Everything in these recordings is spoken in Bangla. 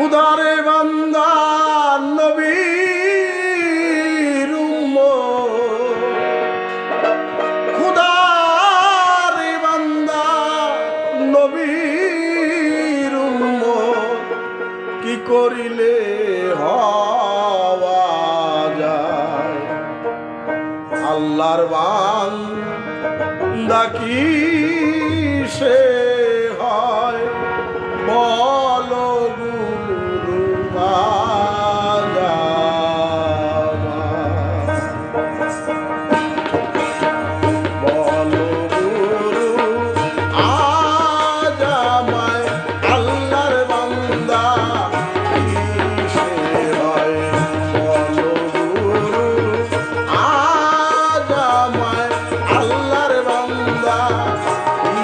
খুদারে বান্দা নবীর উম্মত, খুদারে বান্দা নবীর উম্মত, কি করিলে হওয়া যায় আল্লাহর বান্দা কি সে হয় বলো গুরু বলো গুরু আজ আমায় আল্লাহর বান্দা কি সে হয় বলো গুরু আজ আমায় আল্লাহর বান্দা কি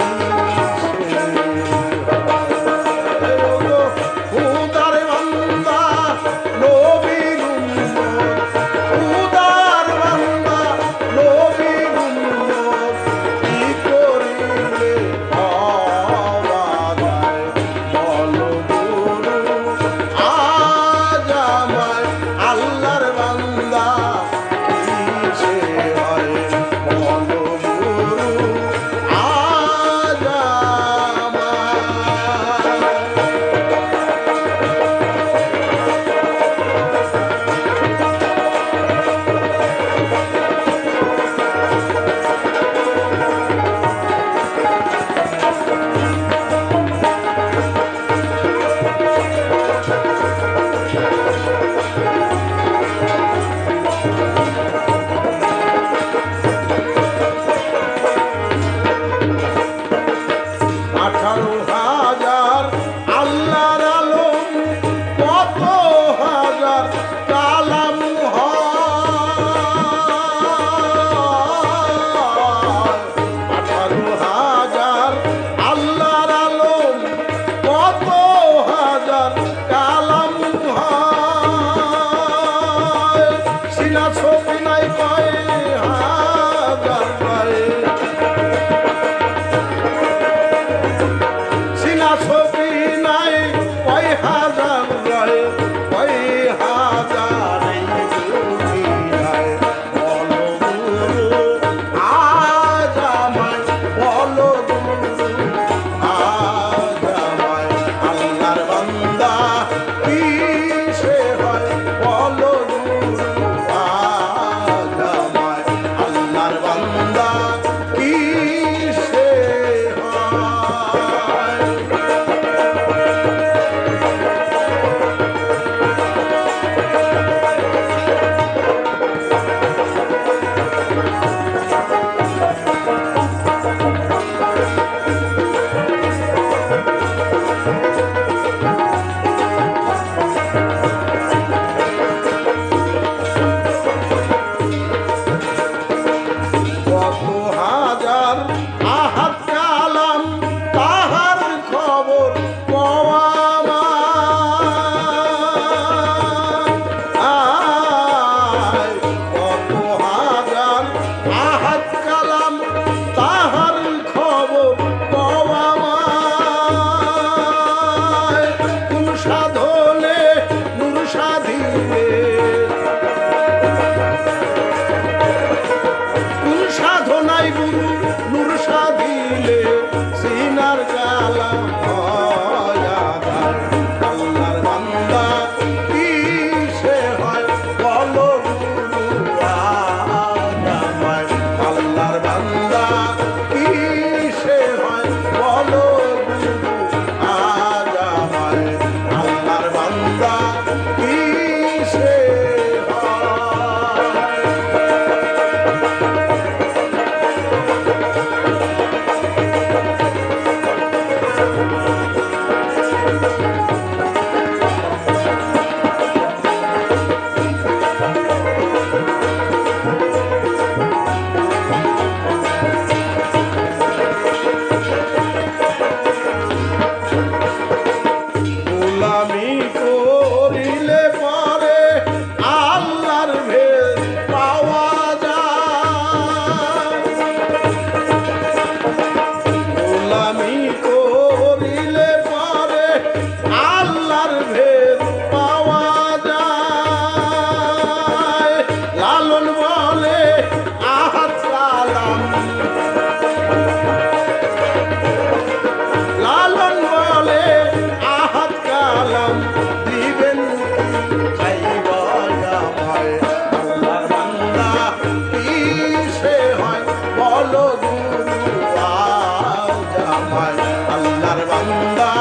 জামাই আল্লাহর বান্দা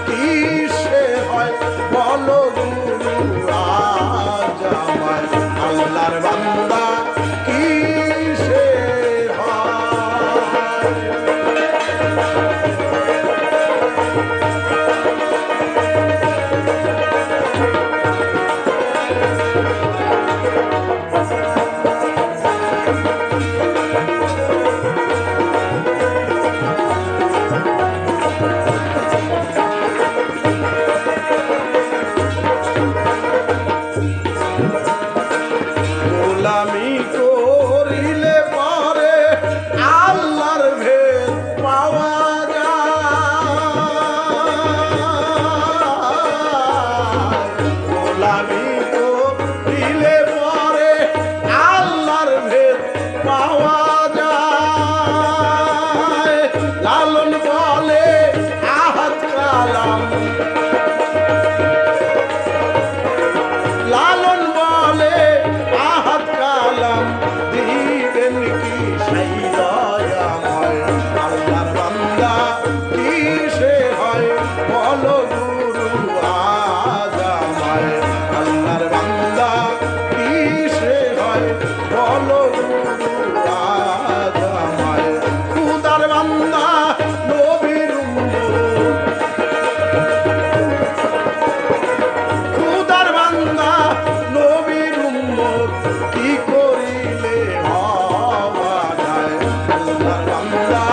কিসে হয় বলো গুরু আর জামাই আল্লাহর বান্দা কিসে গোলামি করিলে পারে আল্লাহর ভেদ পাওয়া যায় গোলামি করিলে পারে আল্লাহর ভেদ পাওয়া যায় লালন বলে আহাত কালাম লালন বলে আহাত কালাম দিবেন কি সেই দয়াময় আল্লাহর বান্দা কিসে হয় বলো গুরু আজামায় আল্লাহর বান্দা কিসে হয় বলো গুরু আজামায় খুদার বান্দা নবীর উম্মত খুদার বান্দা নবীর উম্মত কি করিলে হওয়া যায় আল্লাহর বান্দা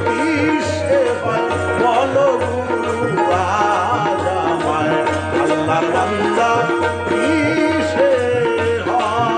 কিসে হয় বলো গুরু আজামায় আল্লাহর বান্দা কিসে হয়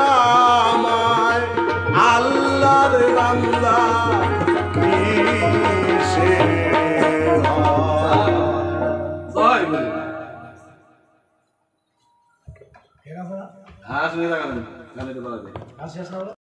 আজামায় আল্লাহর বান্দা কিসে হয় জয় গুরু। হ্যাঁ শুনে থাকেন গানে তো বলা যায়।